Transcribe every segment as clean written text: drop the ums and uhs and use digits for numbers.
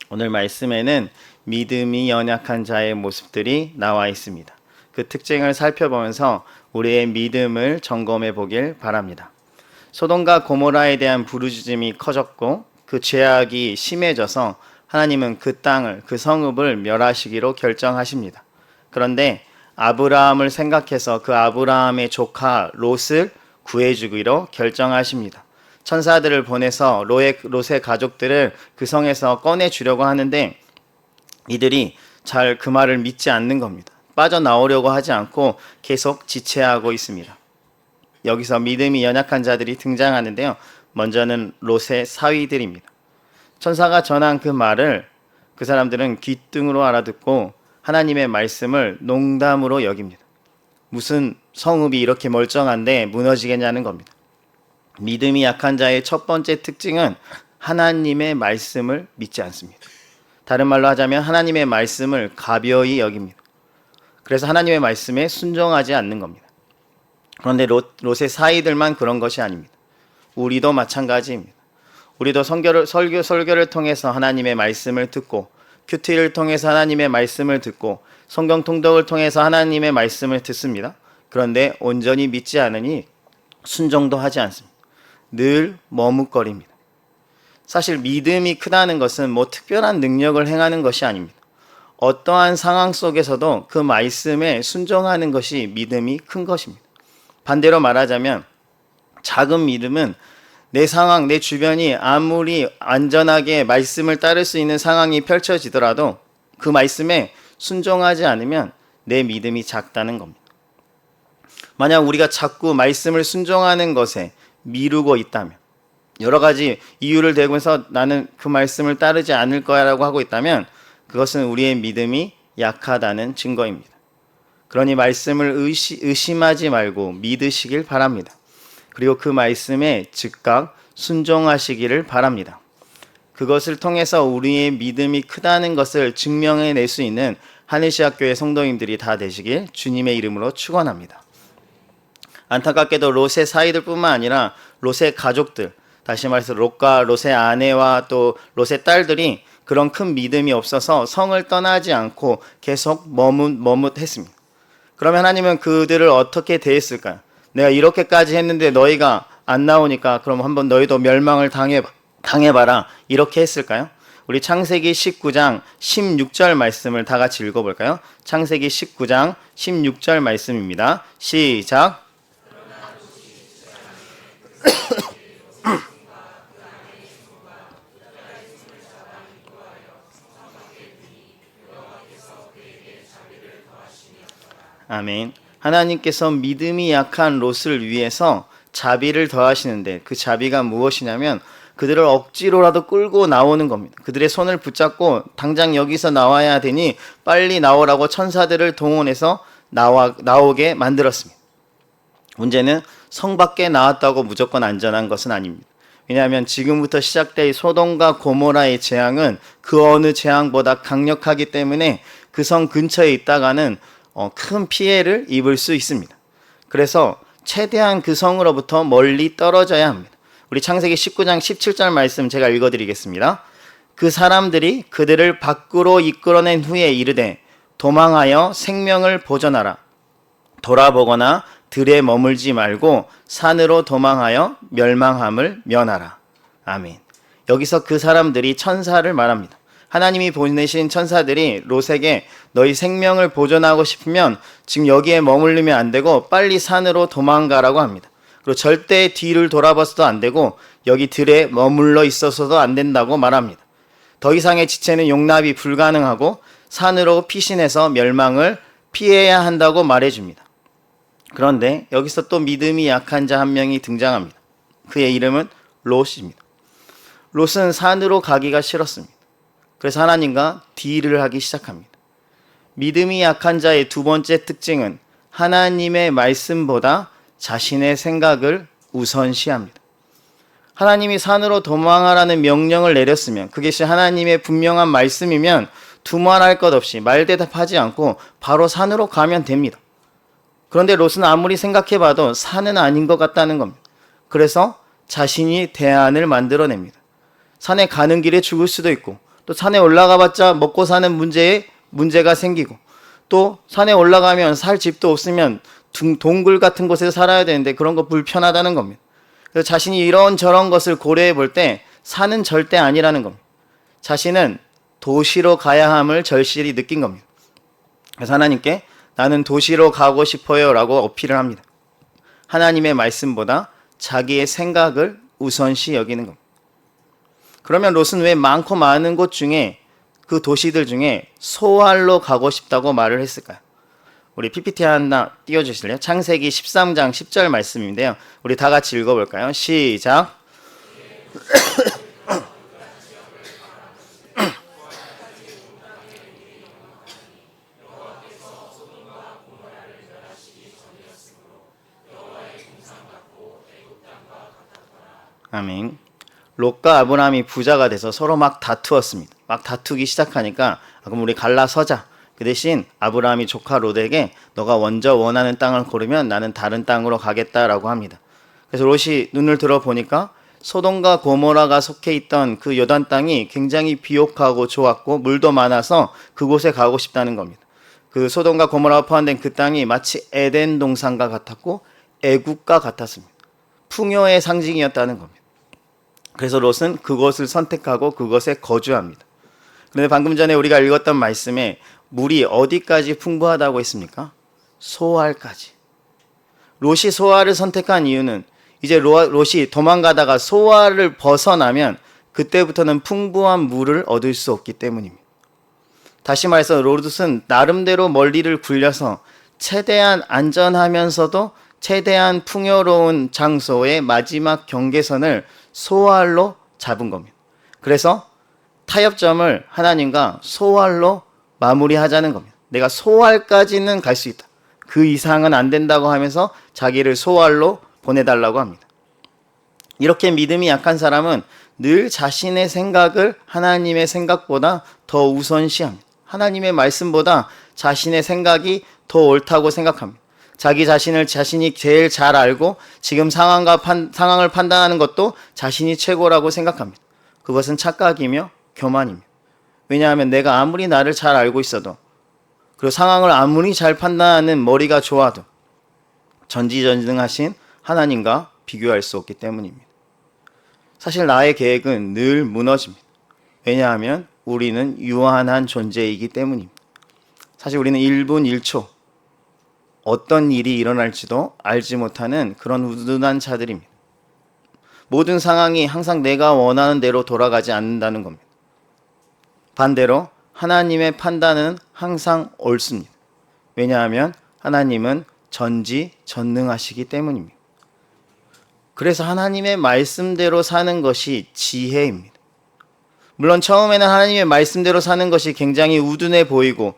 오늘 말씀에는 믿음이 연약한 자의 모습들이 나와 있습니다. 그 특징을 살펴보면서 우리의 믿음을 점검해 보길 바랍니다. 소돔과 고모라에 대한 부르짖음이 커졌고 그 죄악이 심해져서 하나님은 그 땅을, 그 성읍을 멸하시기로 결정하십니다. 그런데 아브라함을 생각해서 그 아브라함의 조카 롯을 구해주기로 결정하십니다. 천사들을 보내서 롯의 가족들을 그 성에서 꺼내주려고 하는데 이들이 잘 그 말을 믿지 않는 겁니다. 빠져나오려고 하지 않고 계속 지체하고 있습니다. 여기서 믿음이 연약한 자들이 등장하는데요. 먼저는 롯의 사위들입니다. 천사가 전한 그 말을 그 사람들은 귓등으로 알아듣고 하나님의 말씀을 농담으로 여깁니다. 무슨 성읍이 이렇게 멀쩡한데 무너지겠냐는 겁니다. 믿음이 약한 자의 첫 번째 특징은 하나님의 말씀을 믿지 않습니다. 다른 말로 하자면 하나님의 말씀을 가벼이 여깁니다. 그래서 하나님의 말씀에 순종하지 않는 겁니다. 그런데 롯의 사이들만 그런 것이 아닙니다. 우리도 마찬가지입니다. 우리도 설교를 통해서 하나님의 말씀을 듣고 큐티를 통해서 하나님의 말씀을 듣고 성경 통독을 통해서 하나님의 말씀을 듣습니다. 그런데 온전히 믿지 않으니 순종도 하지 않습니다. 늘 머뭇거립니다. 사실 믿음이 크다는 것은 뭐 특별한 능력을 행하는 것이 아닙니다. 어떠한 상황 속에서도 그 말씀에 순종하는 것이 믿음이 큰 것입니다. 반대로 말하자면 작은 믿음은 내 상황, 내 주변이 아무리 안전하게 말씀을 따를 수 있는 상황이 펼쳐지더라도 그 말씀에 순종하지 않으면 내 믿음이 작다는 겁니다. 만약 우리가 자꾸 말씀을 순종하는 것에 미루고 있다면, 여러 가지 이유를 대고서 나는 그 말씀을 따르지 않을 거야라고 하고 있다면 그것은 우리의 믿음이 약하다는 증거입니다. 그러니 말씀을 의심하지 말고 믿으시길 바랍니다. 그리고 그 말씀에 즉각 순종하시기를 바랍니다. 그것을 통해서 우리의 믿음이 크다는 것을 증명해낼 수 있는 하늘시학교의 성도님들이 다 되시길 주님의 이름으로 축원합니다. 안타깝게도 롯의 사이들 뿐만 아니라 롯의 가족들, 다시 말해서 롯과 롯의 아내와 또 롯의 딸들이 그런 큰 믿음이 없어서 성을 떠나지 않고 계속 머뭇했습니다. 그러면 하나님은 그들을 어떻게 대했을까요? 내가 이렇게까지 했는데 너희가 안 나오니까 그럼 한번 너희도 멸망을 당해봐라, 이렇게 했을까요? 우리 창세기 19장 16절 말씀을 다 같이 읽어볼까요? 창세기 19장 16절 말씀입니다. 시작. 아멘. 하나님께서 믿음이 약한 롯을 위해서 자비를 더하시는데 그 자비가 무엇이냐면 그들을 억지로라도 끌고 나오는 겁니다. 그들의 손을 붙잡고 당장 여기서 나와야 되니 빨리 나오라고 천사들을 동원해서 나오게 만들었습니다. 문제는 성 밖에 나왔다고 무조건 안전한 것은 아닙니다. 왜냐하면 지금부터 시작될 소돔과 고모라의 재앙은 그 어느 재앙보다 강력하기 때문에 그 성 근처에 있다가는 큰 피해를 입을 수 있습니다. 그래서 최대한 그 성으로부터 멀리 떨어져야 합니다. 우리 창세기 19장 17절 말씀 제가 읽어드리겠습니다. 그 사람들이 그들을 밖으로 이끌어낸 후에 이르되 도망하여 생명을 보존하라. 돌아보거나 들에 머물지 말고 산으로 도망하여 멸망함을 면하라. 아멘. 여기서 그 사람들이 천사를 말합니다. 하나님이 보내신 천사들이 롯에게 너희 생명을 보존하고 싶으면 지금 여기에 머물르면 안 되고 빨리 산으로 도망가라고 합니다. 그리고 절대 뒤를 돌아봐서도 안 되고 여기 들에 머물러 있어서도 안 된다고 말합니다. 더 이상의 지체는 용납이 불가능하고 산으로 피신해서 멸망을 피해야 한다고 말해줍니다. 그런데 여기서 또 믿음이 약한 자 한 명이 등장합니다. 그의 이름은 롯입니다. 롯은 산으로 가기가 싫었습니다. 그래서 하나님과 딜을 하기 시작합니다. 믿음이 약한 자의 두 번째 특징은 하나님의 말씀보다 자신의 생각을 우선시합니다. 하나님이 산으로 도망하라는 명령을 내렸으면 그것이 하나님의 분명한 말씀이면 두말할 것 없이 말대답하지 않고 바로 산으로 가면 됩니다. 그런데 롯은 아무리 생각해봐도 산은 아닌 것 같다는 겁니다. 그래서 자신이 대안을 만들어냅니다. 산에 가는 길에 죽을 수도 있고 또 산에 올라가봤자 먹고 사는 문제가 생기고, 또 산에 올라가면 살 집도 없으면 동굴 같은 곳에서 살아야 되는데 그런 거 불편하다는 겁니다. 그래서 자신이 이런저런 것을 고려해 볼 때 산은 절대 아니라는 겁니다. 자신은 도시로 가야 함을 절실히 느낀 겁니다. 그래서 하나님께 나는 도시로 가고 싶어요 라고 어필을 합니다. 하나님의 말씀보다 자기의 생각을 우선시 여기는 겁니다. 그러면 롯은 왜 많고 많은 곳 중에 그 도시들 중에 소알로 가고 싶다고 말을 했을까요? 우리 PPT 하나 띄워주실래요? 창세기 13장 10절 말씀인데요. 우리 다 같이 읽어볼까요? 시작. 아멘. 롯과 아브라함이 부자가 돼서 서로 막 다투었습니다. 막 다투기 시작하니까 그럼 우리 갈라서자. 그 대신 아브라함이 조카 롯에게 너가 먼저 원하는 땅을 고르면 나는 다른 땅으로 가겠다라고 합니다. 그래서 롯이 눈을 들어보니까 소돔과 고모라가 속해 있던 그 요단 땅이 굉장히 비옥하고 좋았고 물도 많아서 그곳에 가고 싶다는 겁니다. 그 소돔과 고모라가 포함된 그 땅이 마치 에덴 동산과 같았고 애국과 같았습니다. 풍요의 상징이었다는 겁니다. 그래서 롯은 그곳을 선택하고 그곳에 거주합니다. 그런데 방금 전에 우리가 읽었던 말씀에 물이 어디까지 풍부하다고 했습니까? 소알까지. 롯이 소알을 선택한 이유는 이제 롯이 도망가다가 소알을 벗어나면 그때부터는 풍부한 물을 얻을 수 없기 때문입니다. 다시 말해서 롯은 나름대로 멀리를 굴려서 최대한 안전하면서도 최대한 풍요로운 장소의 마지막 경계선을 소알로 잡은 겁니다. 그래서 타협점을 하나님과 소알로 마무리하자는 겁니다. 내가 소알까지는 갈 수 있다. 그 이상은 안 된다고 하면서 자기를 소알로 보내달라고 합니다. 이렇게 믿음이 약한 사람은 늘 자신의 생각을 하나님의 생각보다 더 우선시합니다. 하나님의 말씀보다 자신의 생각이 더 옳다고 생각합니다. 자기 자신을 자신이 제일 잘 알고 지금 상황을 판단하는 것도 자신이 최고라고 생각합니다. 그것은 착각이며 교만입니다. 왜냐하면 내가 아무리 나를 잘 알고 있어도 그리고 상황을 아무리 잘 판단하는 머리가 좋아도 전지전능하신 하나님과 비교할 수 없기 때문입니다. 사실 나의 계획은 늘 무너집니다. 왜냐하면 우리는 유한한 존재이기 때문입니다. 사실 우리는 1분 1초 어떤 일이 일어날지도 알지 못하는 그런 우둔한 자들입니다. 모든 상황이 항상 내가 원하는 대로 돌아가지 않는다는 겁니다. 반대로 하나님의 판단은 항상 옳습니다. 왜냐하면 하나님은 전지전능하시기 때문입니다. 그래서 하나님의 말씀대로 사는 것이 지혜입니다. 물론 처음에는 하나님의 말씀대로 사는 것이 굉장히 우둔해 보이고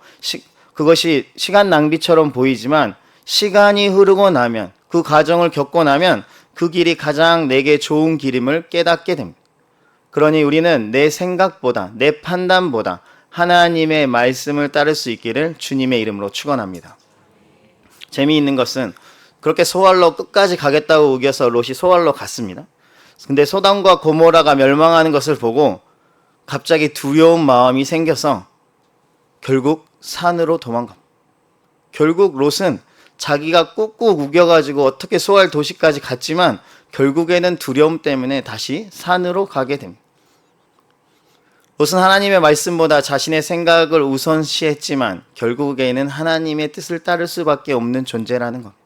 그것이 시간 낭비처럼 보이지만 시간이 흐르고 나면 그 과정을 겪고 나면 그 길이 가장 내게 좋은 길임을 깨닫게 됩니다. 그러니 우리는 내 생각보다 내 판단보다 하나님의 말씀을 따를 수 있기를 주님의 이름으로 축원합니다. 재미있는 것은 그렇게 소알로 끝까지 가겠다고 우겨서 롯이 소알로 갔습니다. 근데 소돔과 고모라가 멸망하는 것을 보고 갑자기 두려운 마음이 생겨서 결국 산으로 도망갑니다. 결국 롯은 자기가 꾹꾹 우겨가지고 어떻게 소알 도시까지 갔지만 결국에는 두려움 때문에 다시 산으로 가게 됩니다. 롯은 하나님의 말씀보다 자신의 생각을 우선시했지만 결국에는 하나님의 뜻을 따를 수밖에 없는 존재라는 겁니다.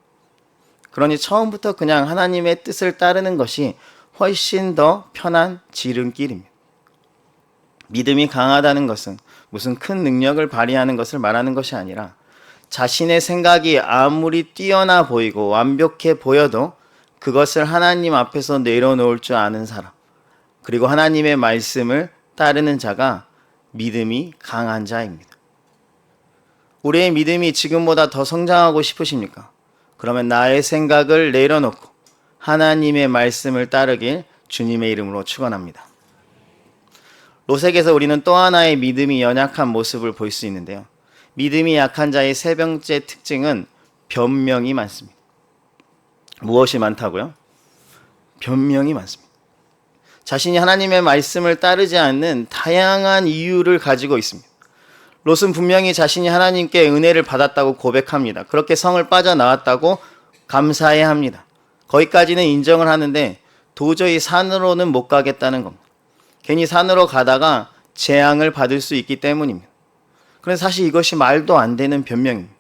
그러니 처음부터 그냥 하나님의 뜻을 따르는 것이 훨씬 더 편한 지름길입니다. 믿음이 강하다는 것은 무슨 큰 능력을 발휘하는 것을 말하는 것이 아니라 자신의 생각이 아무리 뛰어나 보이고 완벽해 보여도 그것을 하나님 앞에서 내려놓을 줄 아는 사람, 그리고 하나님의 말씀을 따르는 자가 믿음이 강한 자입니다. 우리의 믿음이 지금보다 더 성장하고 싶으십니까? 그러면 나의 생각을 내려놓고 하나님의 말씀을 따르길 주님의 이름으로 축원합니다. 롯에게서 우리는 또 하나의 믿음이 연약한 모습을 볼 수 있는데요. 믿음이 약한 자의 세 번째 특징은 변명이 많습니다. 무엇이 많다고요? 변명이 많습니다. 자신이 하나님의 말씀을 따르지 않는 다양한 이유를 가지고 있습니다. 롯은 분명히 자신이 하나님께 은혜를 받았다고 고백합니다. 그렇게 성을 빠져나왔다고 감사해야 합니다. 거기까지는 인정을 하는데 도저히 산으로는 못 가겠다는 겁니다. 괜히 산으로 가다가 재앙을 받을 수 있기 때문입니다. 그래서 사실 이것이 말도 안 되는 변명입니다.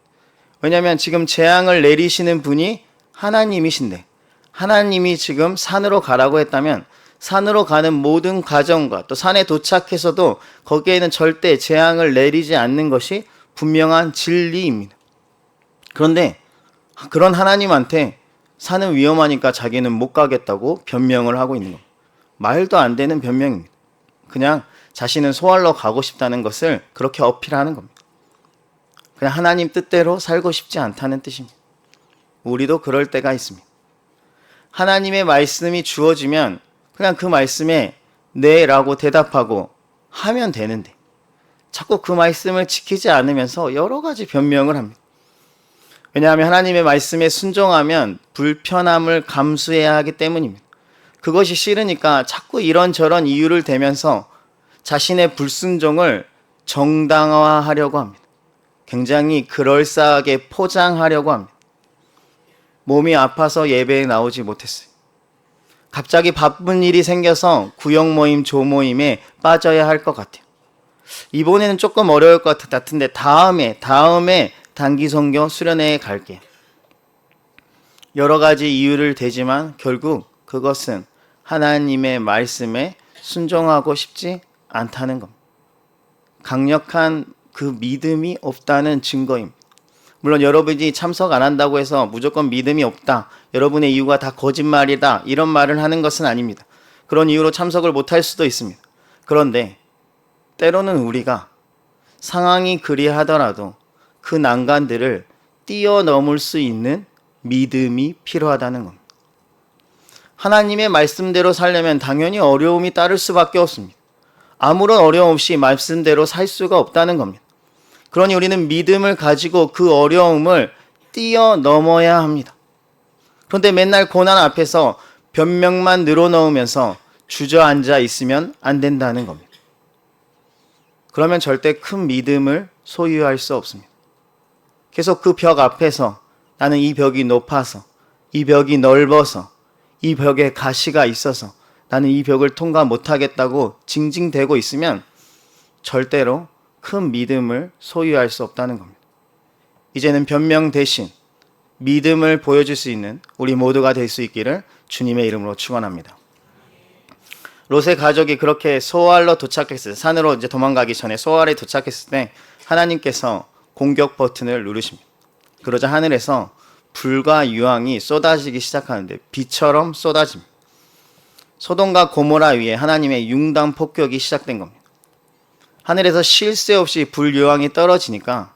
왜냐하면 지금 재앙을 내리시는 분이 하나님이신데 하나님이 지금 산으로 가라고 했다면 산으로 가는 모든 과정과 또 산에 도착해서도 거기에는 절대 재앙을 내리지 않는 것이 분명한 진리입니다. 그런데 그런 하나님한테 산은 위험하니까 자기는 못 가겠다고 변명을 하고 있는 겁니다. 말도 안 되는 변명입니다. 그냥 자신은 소알로 가고 싶다는 것을 그렇게 어필하는 겁니다. 그냥 하나님 뜻대로 살고 싶지 않다는 뜻입니다. 우리도 그럴 때가 있습니다. 하나님의 말씀이 주어지면 그냥 그 말씀에 네라고 대답하고 하면 되는데 자꾸 그 말씀을 지키지 않으면서 여러 가지 변명을 합니다. 왜냐하면 하나님의 말씀에 순종하면 불편함을 감수해야 하기 때문입니다. 그것이 싫으니까 자꾸 이런저런 이유를 대면서 자신의 불순종을 정당화하려고 합니다. 굉장히 그럴싸하게 포장하려고 합니다. 몸이 아파서 예배에 나오지 못했어요. 갑자기 바쁜 일이 생겨서 구역 모임, 조모임에 빠져야 할 것 같아요. 이번에는 조금 어려울 것 같은데 다음에 단기 선교 수련회에 갈게요. 여러 가지 이유를 대지만 결국 그것은 하나님의 말씀에 순종하고 싶지 않다는 겁니다. 강력한 그 믿음이 없다는 증거입니다. 물론 여러분이 참석 안 한다고 해서 무조건 믿음이 없다, 여러분의 이유가 다 거짓말이다, 이런 말을 하는 것은 아닙니다. 그런 이유로 참석을 못할 수도 있습니다. 그런데 때로는 우리가 상황이 그리하더라도 그 난간들을 뛰어넘을 수 있는 믿음이 필요하다는 겁니다. 하나님의 말씀대로 살려면 당연히 어려움이 따를 수밖에 없습니다. 아무런 어려움 없이 말씀대로 살 수가 없다는 겁니다. 그러니 우리는 믿음을 가지고 그 어려움을 뛰어넘어야 합니다. 그런데 맨날 고난 앞에서 변명만 늘어놓으면서 주저앉아 있으면 안 된다는 겁니다. 그러면 절대 큰 믿음을 소유할 수 없습니다. 계속 그 벽 앞에서 나는 이 벽이 높아서, 이 벽이 넓어서, 이 벽에 가시가 있어서 나는 이 벽을 통과 못하겠다고 징징대고 있으면 절대로 큰 믿음을 소유할 수 없다는 겁니다. 이제는 변명 대신 믿음을 보여줄 수 있는 우리 모두가 될 수 있기를 주님의 이름으로 축원합니다. 롯의 가족이 그렇게 소알로 도착했을 때, 산으로 이제 도망가기 전에 소알에 도착했을 때 하나님께서 공격 버튼을 누르십니다. 그러자 하늘에서 불과 유황이 쏟아지기 시작하는데 비처럼 쏟아집니다. 소돔과 고모라 위에 하나님의 융단 폭격이 시작된 겁니다. 하늘에서 쉴 새 없이 불유황이 떨어지니까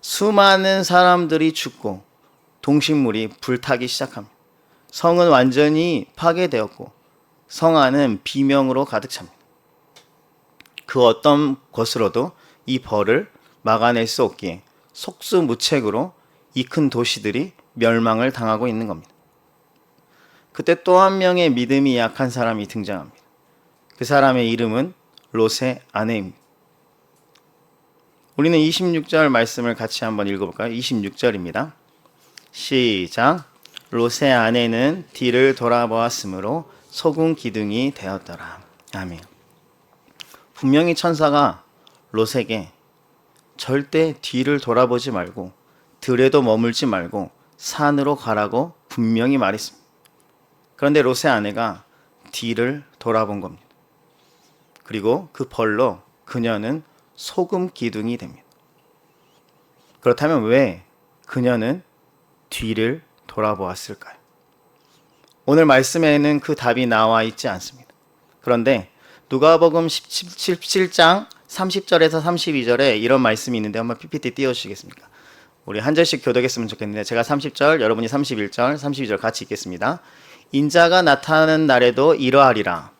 수많은 사람들이 죽고 동식물이 불타기 시작합니다. 성은 완전히 파괴되었고 성 안은 비명으로 가득 찹니다. 그 어떤 것으로도 이 벌을 막아낼 수 없기에 속수무책으로 이 큰 도시들이 멸망을 당하고 있는 겁니다. 그때 또 한 명의 믿음이 약한 사람이 등장합니다. 그 사람의 이름은 롯의 아내입니다. 우리는 26절 말씀을 같이 한번 읽어볼까요? 26절입니다. 시작. 롯의 아내는 뒤를 돌아보았으므로 소금 기둥이 되었더라. 아멘. 분명히 천사가 롯에게 절대 뒤를 돌아보지 말고 들에도 머물지 말고 산으로 가라고 분명히 말했습니다. 그런데 롯의 아내가 뒤를 돌아본 겁니다. 그리고 그 벌로 그녀는 소금 기둥이 됩니다. 그렇다면 왜 그녀는 뒤를 돌아보았을까요? 오늘 말씀에는 그 답이 나와 있지 않습니다. 그런데 누가복음 17장 30절에서 32절에 이런 말씀이 있는데 한번 PPT 띄워주시겠습니까? 우리 한 절씩 교독했으면 좋겠는데 제가 30절, 여러분이 31절, 32절 같이 읽겠습니다. 인자가 나타나는 날에도 이러하리라.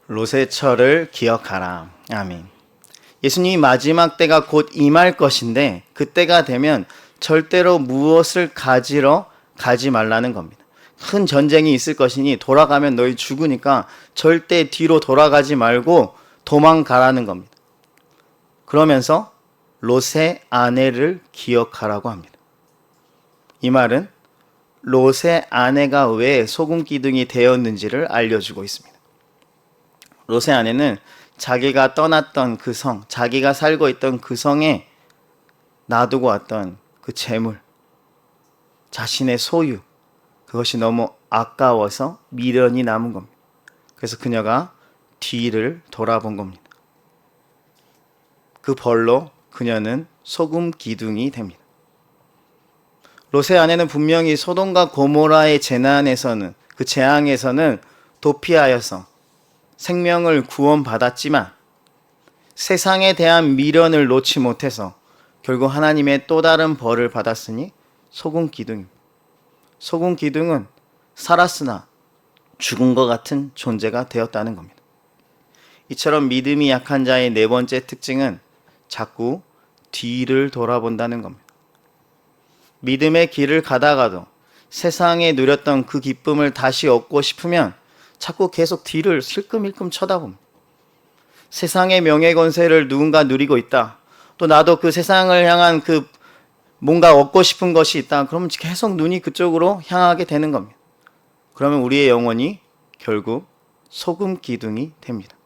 롯의 철을 기억하라. 아멘. 예수님이 마지막 때가 곧 임할 것인데 그때가 되면 절대로 무엇을 가지러 가지 말라는 겁니다. 큰 전쟁이 있을 것이니 돌아가면 너희 죽으니까 절대 뒤로 돌아가지 말고 도망가라는 겁니다. 그러면서 롯의 아내를 기억하라고 합니다. 이 말은 롯의 아내가 왜 소금 기둥이 되었는지를 알려주고 있습니다. 롯의 아내는 자기가 떠났던 그 성, 자기가 살고 있던 그 성에 놔두고 왔던 그 재물, 자신의 소유, 그것이 너무 아까워서 미련이 남은 겁니다. 그래서 그녀가 뒤를 돌아본 겁니다. 그 벌로 그녀는 소금 기둥이 됩니다. 롯의 아내는 분명히 소돔과 고모라의 재난에서는, 그 재앙에서는 도피하여서 생명을 구원받았지만 세상에 대한 미련을 놓지 못해서 결국 하나님의 또 다른 벌을 받았으니 소금 기둥입니다. 소금 기둥은 살았으나 죽은 것 같은 존재가 되었다는 겁니다. 이처럼 믿음이 약한 자의 네 번째 특징은 자꾸 뒤를 돌아본다는 겁니다. 믿음의 길을 가다가도 세상에 누렸던 그 기쁨을 다시 얻고 싶으면 자꾸 계속 뒤를 실끔실끔 쳐다봅니다. 세상의 명예 권세를 누군가 누리고 있다. 또 나도 그 세상을 향한 그 뭔가 얻고 싶은 것이 있다. 그러면 계속 눈이 그쪽으로 향하게 되는 겁니다. 그러면 우리의 영혼이 결국 소금 기둥이 됩니다.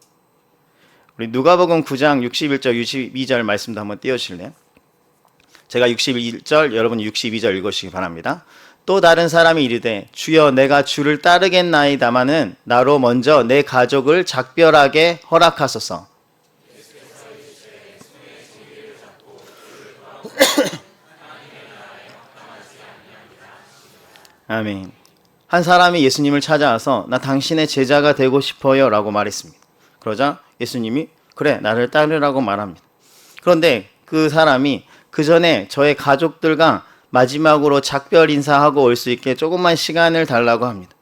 우리 누가복음 9장 61절 62절 말씀도 한번 띄워주실래요? 제가 61절, 여러분 62절 읽으시기 바랍니다. 또 다른 사람이 이르되 주여 내가 주를 따르겠나이다마는 나로 먼저 내 가족을 작별하게 허락하소서. 아멘. 한 사람이 예수님을 찾아와서 나 당신의 제자가 되고 싶어요 라고 말했습니다. 그러자 예수님이 그래 나를 따르라고 말합니다. 그런데 그 사람이 그 전에 저의 가족들과 마지막으로 작별 인사하고 올 수 있게 조금만 시간을 달라고 합니다.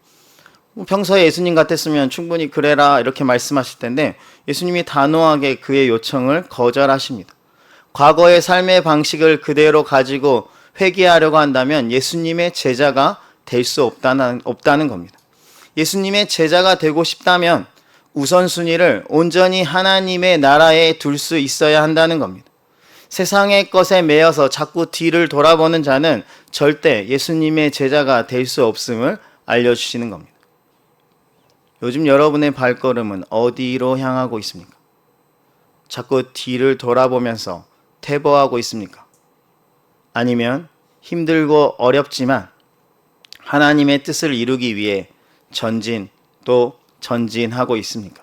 평소에 예수님 같았으면 충분히 그래라 이렇게 말씀하실 텐데 예수님이 단호하게 그의 요청을 거절하십니다. 과거의 삶의 방식을 그대로 가지고 회귀하려고 한다면 예수님의 제자가 될 수 없다는 겁니다. 예수님의 제자가 되고 싶다면 우선순위를 온전히 하나님의 나라에 둘 수 있어야 한다는 겁니다. 세상의 것에 매여서 자꾸 뒤를 돌아보는 자는 절대 예수님의 제자가 될 수 없음을 알려주시는 겁니다. 요즘 여러분의 발걸음은 어디로 향하고 있습니까? 자꾸 뒤를 돌아보면서 퇴보하고 있습니까? 아니면 힘들고 어렵지만 하나님의 뜻을 이루기 위해 전진 또 전진하고 있습니까?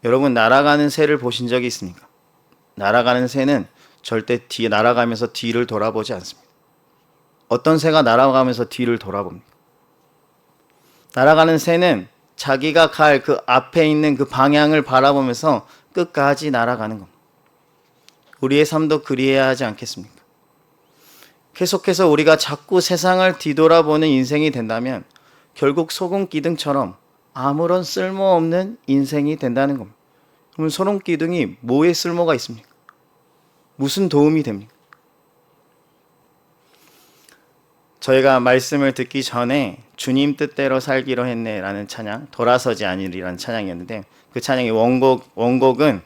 여러분 날아가는 새를 보신 적이 있습니까? 날아가는 새는 절대 날아가면서 뒤를 돌아보지 않습니다. 어떤 새가 날아가면서 뒤를 돌아봅니까? 날아가는 새는 자기가 갈 그 앞에 있는 그 방향을 바라보면서 끝까지 날아가는 겁니다. 우리의 삶도 그리해야 하지 않겠습니까? 계속해서 우리가 자꾸 세상을 뒤돌아보는 인생이 된다면 결국 소금 기둥처럼 아무런 쓸모없는 인생이 된다는 겁니다. 그러면 소금 기둥이 뭐에 쓸모가 있습니까? 무슨 도움이 됩니까? 저희가 말씀을 듣기 전에 주님 뜻대로 살기로 했네 라는 찬양, 돌아서지 아니리라는 찬양이었는데 그 찬양의 원곡은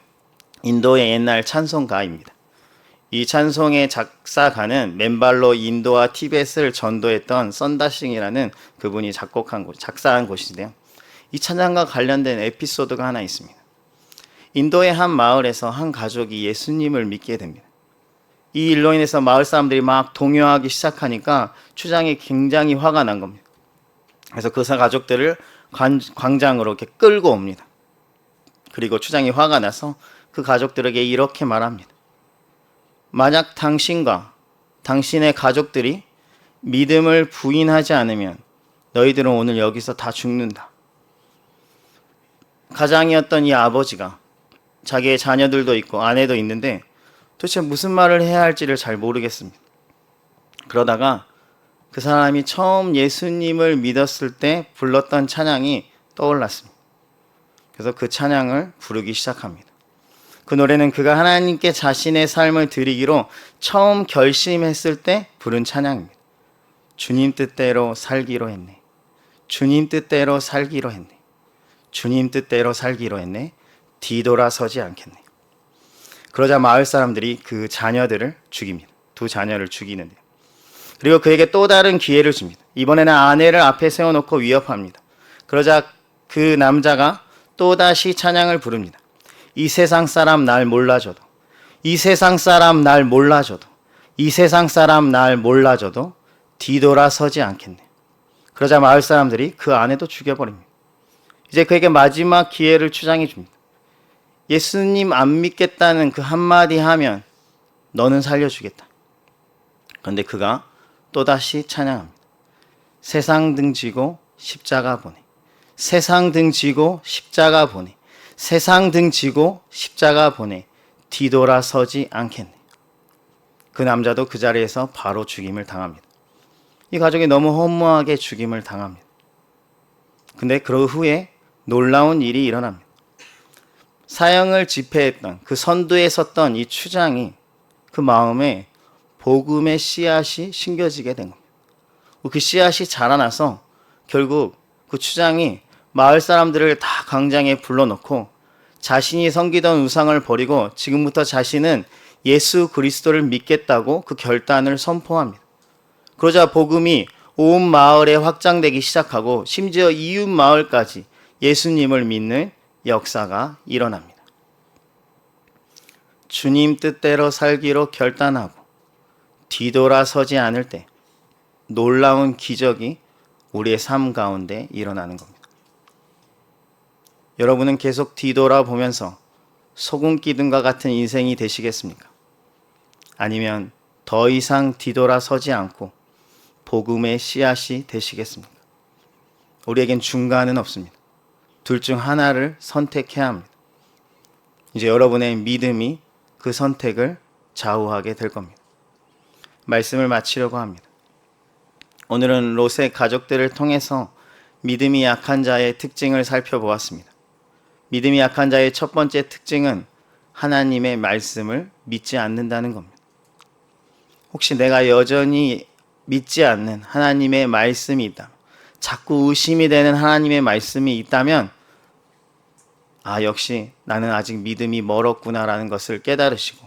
인도의 옛날 찬송가입니다. 이 찬송의 작사가는 맨발로 인도와 티벳을 전도했던 썬다싱이라는 그분이 작사한 곳인데요. 이 찬양과 관련된 에피소드가 하나 있습니다. 인도의 한 마을에서 한 가족이 예수님을 믿게 됩니다. 이 일로 인해서 마을 사람들이 막 동요하기 시작하니까 추장이 굉장히 화가 난 겁니다. 그래서 그 가족들을 광장으로 이렇게 끌고 옵니다. 그리고 추장이 화가 나서 그 가족들에게 이렇게 말합니다. 만약 당신과 당신의 가족들이 믿음을 부인하지 않으면 너희들은 오늘 여기서 다 죽는다. 가장이었던 이 아버지가 자기의 자녀들도 있고 아내도 있는데 도대체 무슨 말을 해야 할지를 잘 모르겠습니다. 그러다가 그 사람이 처음 예수님을 믿었을 때 불렀던 찬양이 떠올랐습니다. 그래서 그 찬양을 부르기 시작합니다. 그 노래는 그가 하나님께 자신의 삶을 드리기로 처음 결심했을 때 부른 찬양입니다. 주님 뜻대로 살기로 했네. 주님 뜻대로 살기로 했네. 주님 뜻대로 살기로 했네. 뒤돌아서지 않겠네. 그러자 마을 사람들이 그 자녀들을 죽입니다. 두 자녀를 죽이는데요. 그리고 그에게 또 다른 기회를 줍니다. 이번에는 아내를 앞에 세워놓고 위협합니다. 그러자 그 남자가 또다시 찬양을 부릅니다. 이 세상 사람 날 몰라줘도, 이 세상 사람 날 몰라줘도, 이 세상 사람 날 몰라줘도 뒤돌아서지 않겠네. 그러자 마을 사람들이 그 아내도 죽여버립니다. 이제 그에게 마지막 기회를 주장해 줍니다. 예수님 안 믿겠다는 그 한마디 하면 너는 살려주겠다. 그런데 그가 또다시 찬양합니다. 세상 등지고 십자가 보내. 세상 등지고 십자가 보내. 세상 등지고 십자가 보내. 뒤돌아서지 않겠네. 그 남자도 그 자리에서 바로 죽임을 당합니다. 이 가족이 너무 허무하게 죽임을 당합니다. 근데 그 후에 놀라운 일이 일어납니다. 사형을 집행했던 그 선두에 섰던 이 추장이 그 마음에 복음의 씨앗이 심겨지게 된 겁니다. 그 씨앗이 자라나서 결국 그 추장이 마을 사람들을 다 광장에 불러놓고 자신이 섬기던 우상을 버리고 지금부터 자신은 예수 그리스도를 믿겠다고 그 결단을 선포합니다. 그러자 복음이 온 마을에 확장되기 시작하고 심지어 이웃 마을까지 예수님을 믿는 역사가 일어납니다. 주님 뜻대로 살기로 결단하고 뒤돌아서지 않을 때 놀라운 기적이 우리의 삶 가운데 일어나는 겁니다. 여러분은 계속 뒤돌아보면서 소금 기둥과 같은 인생이 되시겠습니까? 아니면 더 이상 뒤돌아서지 않고 복음의 씨앗이 되시겠습니까? 우리에겐 중간은 없습니다. 둘 중 하나를 선택해야 합니다. 이제 여러분의 믿음이 그 선택을 좌우하게 될 겁니다. 말씀을 마치려고 합니다. 오늘은 롯의 가족들을 통해서 믿음이 약한 자의 특징을 살펴보았습니다. 믿음이 약한 자의 첫 번째 특징은 하나님의 말씀을 믿지 않는다는 겁니다. 혹시 내가 여전히 믿지 않는 하나님의 말씀이 있다, 자꾸 의심이 되는 하나님의 말씀이 있다면 역시 나는 아직 믿음이 멀었구나라는 것을 깨달으시고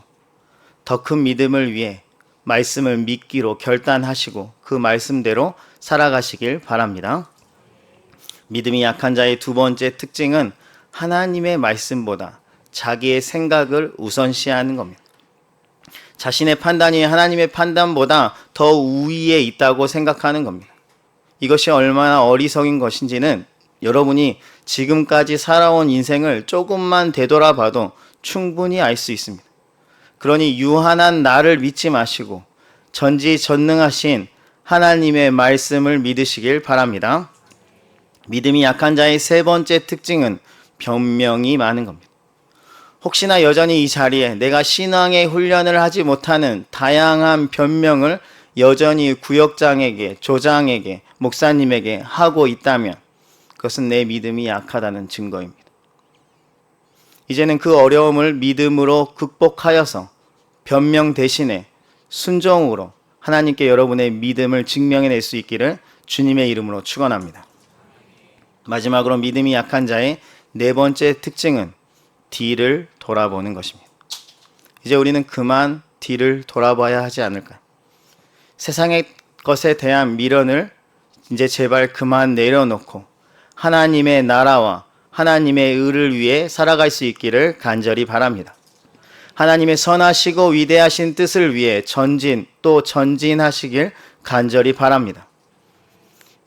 더 큰 믿음을 위해 말씀을 믿기로 결단하시고 그 말씀대로 살아가시길 바랍니다. 믿음이 약한 자의 두 번째 특징은 하나님의 말씀보다 자기의 생각을 우선시하는 겁니다. 자신의 판단이 하나님의 판단보다 더 우위에 있다고 생각하는 겁니다. 이것이 얼마나 어리석인 것인지는 여러분이 지금까지 살아온 인생을 조금만 되돌아봐도 충분히 알 수 있습니다. 그러니 유한한 나를 믿지 마시고 전지전능하신 하나님의 말씀을 믿으시길 바랍니다. 믿음이 약한 자의 세 번째 특징은 변명이 많은 겁니다. 혹시나 여전히 이 자리에 내가 신앙의 훈련을 하지 못하는 다양한 변명을 여전히 구역장에게, 조장에게, 목사님에게 하고 있다면 그것은 내 믿음이 약하다는 증거입니다. 이제는 그 어려움을 믿음으로 극복하여서 변명 대신에 순종으로 하나님께 여러분의 믿음을 증명해낼 수 있기를 주님의 이름으로 축원합니다. 마지막으로 믿음이 약한 자의 네 번째 특징은 뒤를 돌아보는 것입니다. 이제 우리는 그만 뒤를 돌아봐야 하지 않을까? 세상의 것에 대한 미련을 이제 제발 그만 내려놓고 하나님의 나라와 하나님의 의를 위해 살아갈 수 있기를 간절히 바랍니다. 하나님의 선하시고 위대하신 뜻을 위해 또 전진하시길 간절히 바랍니다.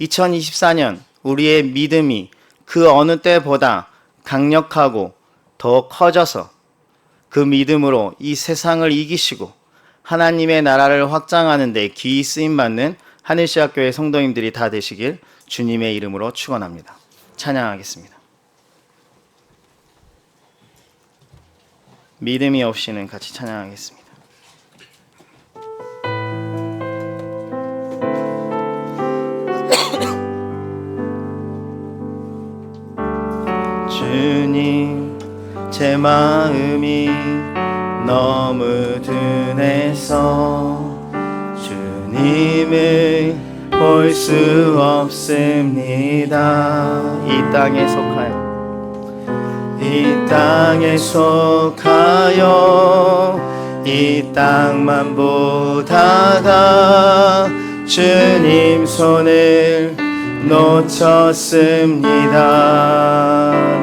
2024년 우리의 믿음이 그 어느 때보다 강력하고 더 커져서 그 믿음으로 이 세상을 이기시고 하나님의 나라를 확장하는 데 귀히 쓰임받는 하늘시학교의 성도님들이 다 되시길 주님의 이름으로 축원합니다. 찬양하겠습니다. 믿음이 없이는 같이 찬양하겠습니다. 주님 제 마음이 너무 둔해서 주님을 볼 수 없습니다. 이 땅에 속하여 이 땅만 보다가 주님 손을 놓쳤습니다.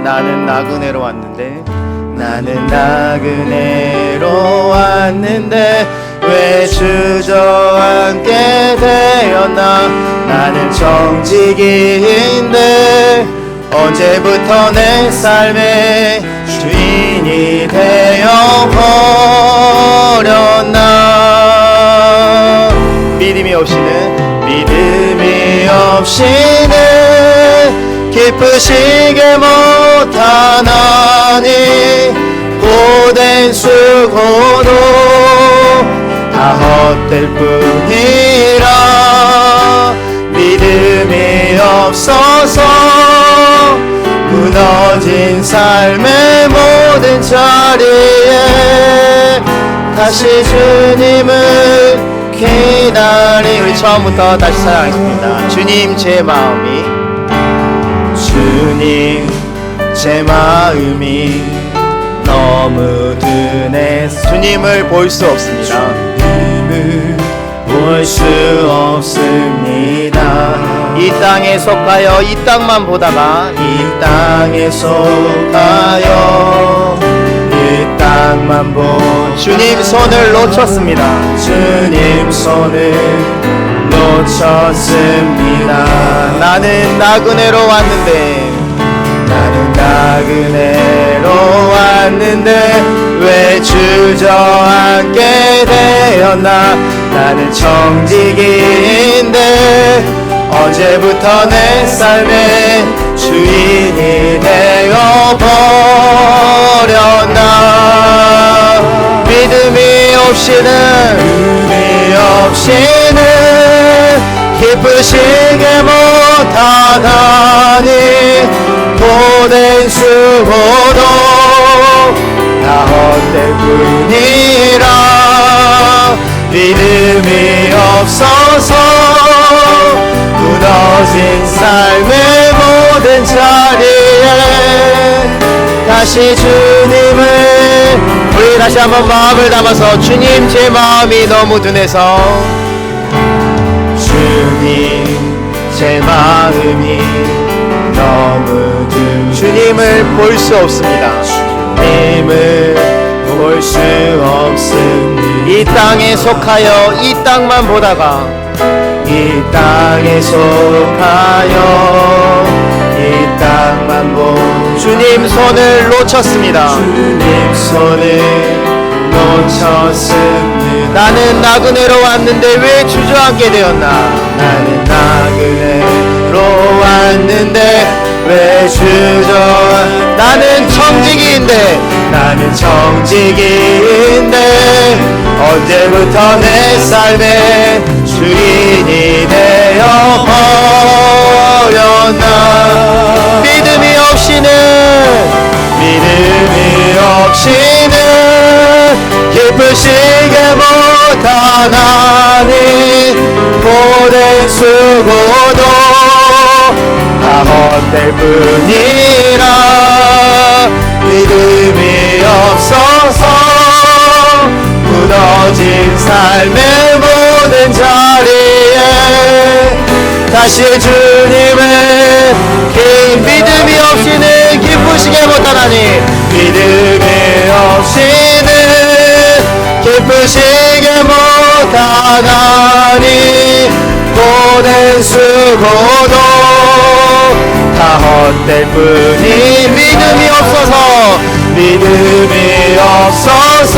나는 나그네로 왔는데 왜 주저앉게 되었나. 나는 정직인데 언제부터 내 삶의 주인이 되어버렸나. 믿음이 없이는 기쁘시게 못하나니 고된 수고도 다 헛될 뿐이라. 믿음이 없어서 무너진 삶의 모든 자리에 다시 주님을 기다리. 우리 처음부터 다시 사랑하겠습니다. 주님 제 마음이 너무 둔해서 주님을 볼 수 없습니다. 이 땅에 속하여 이 땅만 보다가 주님 손을 놓쳤습니다. 나는 나그네로 왔는데 왜 주저앉게 되었나. 나는 정직인데 언제부터 내 삶의 주인이 되어버렸나. 믿음이 없이는 기쁘시게 못하다니 고된 수고도 다 헛될 뿐이라. 믿음이 없어서 무너진 삶의 모든 자리에 다시 주님을. 우리 다시 한번 마음을 담아서 주님 제 마음이 너무 둔해서 제 마음이 너무 주님을 볼 수 없습니다. 이 땅에 속하여 이 땅만 보다가 주님 손을 놓쳤습니다. 나는 나그네로 왔는데 왜 주저앉게 되었나. 나는 정직인데 언제부터 내 삶의 주인이 되어버렸나. 믿음이 없이는 기쁘시게 못하나니 고된 수고도 다 헛될 뿐이라. 믿음이 없어서 무너진 삶의 모든 자리에 다시 주님을 믿음이 없이는 기쁘시게 못하나니 기쁘시게 못하나니 고된 수고도 다 헛될 뿐이. 믿음이 없어서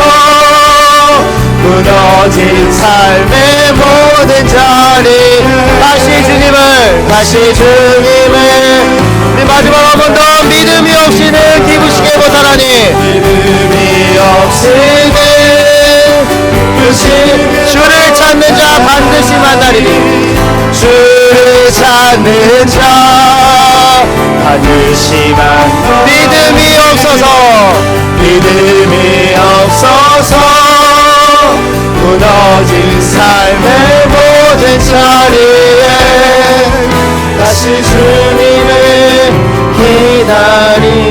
무너진 삶의 모든 자리 다시 주님을 우리 마지막 한 번 더. 믿음이 없이는 기쁘시게 못하나니 주를 찾는 자 반드시 만나리니. 주를 찾는 자 반드시 믿음이 없어서 믿음이 없어서 무너진 삶의 모든 자리에 다시 주님을 기다리